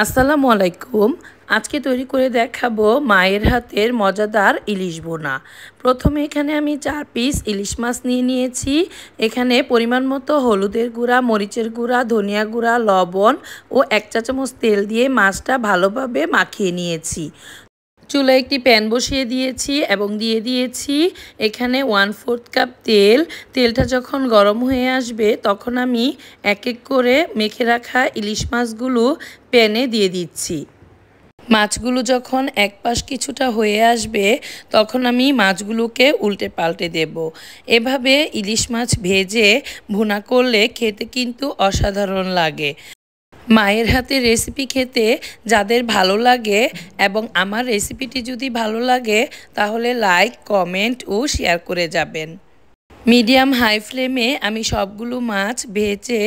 আসসালামু আলাইকুম। আজকে তৈরি করে দেখাবো মায়ের হাতের মজাদার ইলিশ ভুনা। প্রথমে এখানে আমি 4 পিস ইলিশ মাছ নিয়ে নিয়েছি। এখানে পরিমাণ মতো হলুদের গুঁড়া, মরিচের গুঁড়া, ধনিয়া গুঁড়া, লবণ ও 1 চা চামচ তেল দিয়ে মাছটা ভালোভাবে মাখিয়ে নিয়েছি। চুলায় একটি প্যান বসিয়ে দিয়েছি এবং দিয়ে দিয়েছি এখানে 1/4 কাপ তেল। তেলটা যখন গরম হয়ে আসবে তখন আমি এক এক করে মেখে রাখা ইলিশ মাছগুলো প্যানে দিয়ে দিচ্ছি। মাছগুলো যখন এক পাশ কিছুটা হয়ে আসবে তখন আমি মাছগুলোকে উল্টে পাল্টে দেব। এভাবে ইলিশ মাছ ভেজে ভুনা করলে খেতে কিন্তু অসাধারণ লাগে। মায়ের হাতের রেসিপি খেতে যাদের ভালো লাগে এবং আমার রেসিপিটি যদি ভালো লাগে তাহলে লাইক, কমেন্ট ও শেয়ার করে যাবেন। মিডিয়াম হাই ফ্লেমে আমি সবগুলো মাছ ভেজে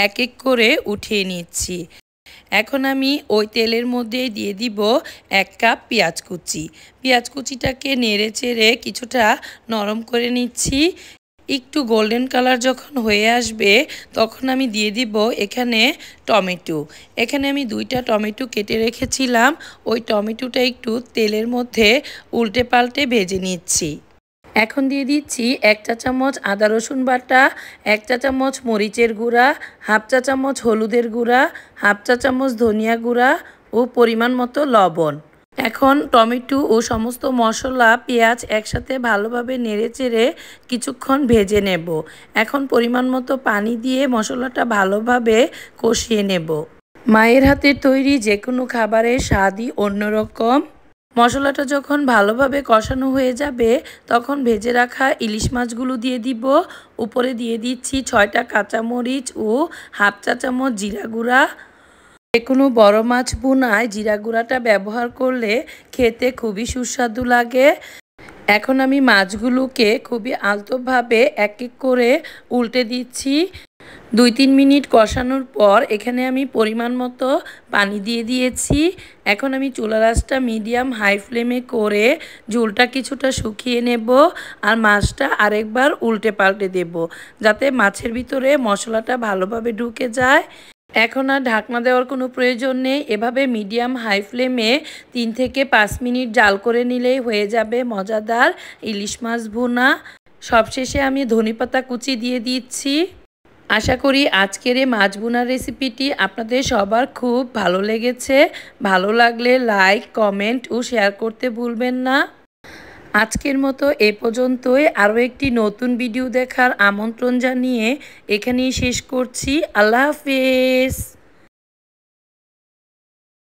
এক এক করে উঠিয়ে নিচ্ছি। এখন আমি ওই তেলের মধ্যে দিয়ে দিব 1 কাপ পেঁয়াজ কুচি। পেঁয়াজ কুচিটাকে নেড়ে চেড়ে কিছুটা নরম করে নিচ্ছি। একটু গোল্ডেন কালার যখন হয়ে আসবে তখন আমি দিয়ে দিব এখানে টমেটো। এখানে আমি 2টা টমেটো কেটে রেখেছিলাম। ওই টমেটোটা একটু তেলের মধ্যে উল্টে পাল্টে ভেজে নিচ্ছি। এখন দিয়ে দিচ্ছি 1 চা চামচ আদা রসুন বাটা, 1 চা চামচ মরিচের গুঁড়া, হাফ চা চামচ হলুদের গুঁড়া, হাফ চা চামচ ধনিয়া গুঁড়া ও পরিমাণ মতো লবণ। এখন টমেটো ও সমস্ত মশলা, পেঁয়াজ একসাথে ভালোভাবে নেড়েচেড়ে কিছুক্ষণ ভেজে নেব। এখন পরিমাণ মতো পানি দিয়ে মশলাটা ভালোভাবে কষিয়ে নেব। মায়ের হাতের তৈরি যে কোনো খাবারের স্বাদই অন্যরকম। মশলাটা যখন ভালোভাবে কষানো হয়ে যাবে তখন ভেজে রাখা ইলিশ মাছগুলো দিয়ে দিব। উপরে দিয়ে দিচ্ছি 6টা কাঁচামরিচ ও হাফ চা চামচ জিরা গুঁড়া। যে কোনো বড় মাছ ভুনায় জিরা গুঁড়াটা ব্যবহার করলে খেতে খুবই সুস্বাদু লাগে। এখন আমি মাছগুলোকে খুবই আলতোভাবে এক এক করে উল্টে দিচ্ছি। 2-3 মিনিট কষানোর পর এখানে আমি পরিমাণ মতো পানি দিয়ে দিয়েছি। এখন আমি চুলার আঁচটা মিডিয়াম হাই ফ্লেমে করে ঝোলটা কিছুটা শুকিয়ে নেব আর মাছটা আরেকবার উল্টে পাল্টে দেব যাতে মাছের ভিতরে মশলাটা ভালোভাবে ঢুকে যায়। এখন আর ঢাকনা দেওয়ার কোনো প্রয়োজন নেই। এভাবে মিডিয়াম হাই ফ্লেমে 3 থেকে 5 মিনিট জাল করে নিলেই হয়ে যাবে মজাদার ইলিশ মাছ ভুনা। সবশেষে আমি ধনেপাতা কুচি দিয়ে দিচ্ছি। আশা করি আজকের এই মাছ ভুনার রেসিপিটি আপনাদের সবার খুব ভালো লেগেছে। ভালো লাগলে লাইক, কমেন্ট ও শেয়ার করতে ভুলবেন না। আজকের মতো এ পর্যন্তই। আরও একটি নতুন ভিডিও দেখার আমন্ত্রণ জানিয়ে এখানেই শেষ করছি। আল্লাহ হাফেজ।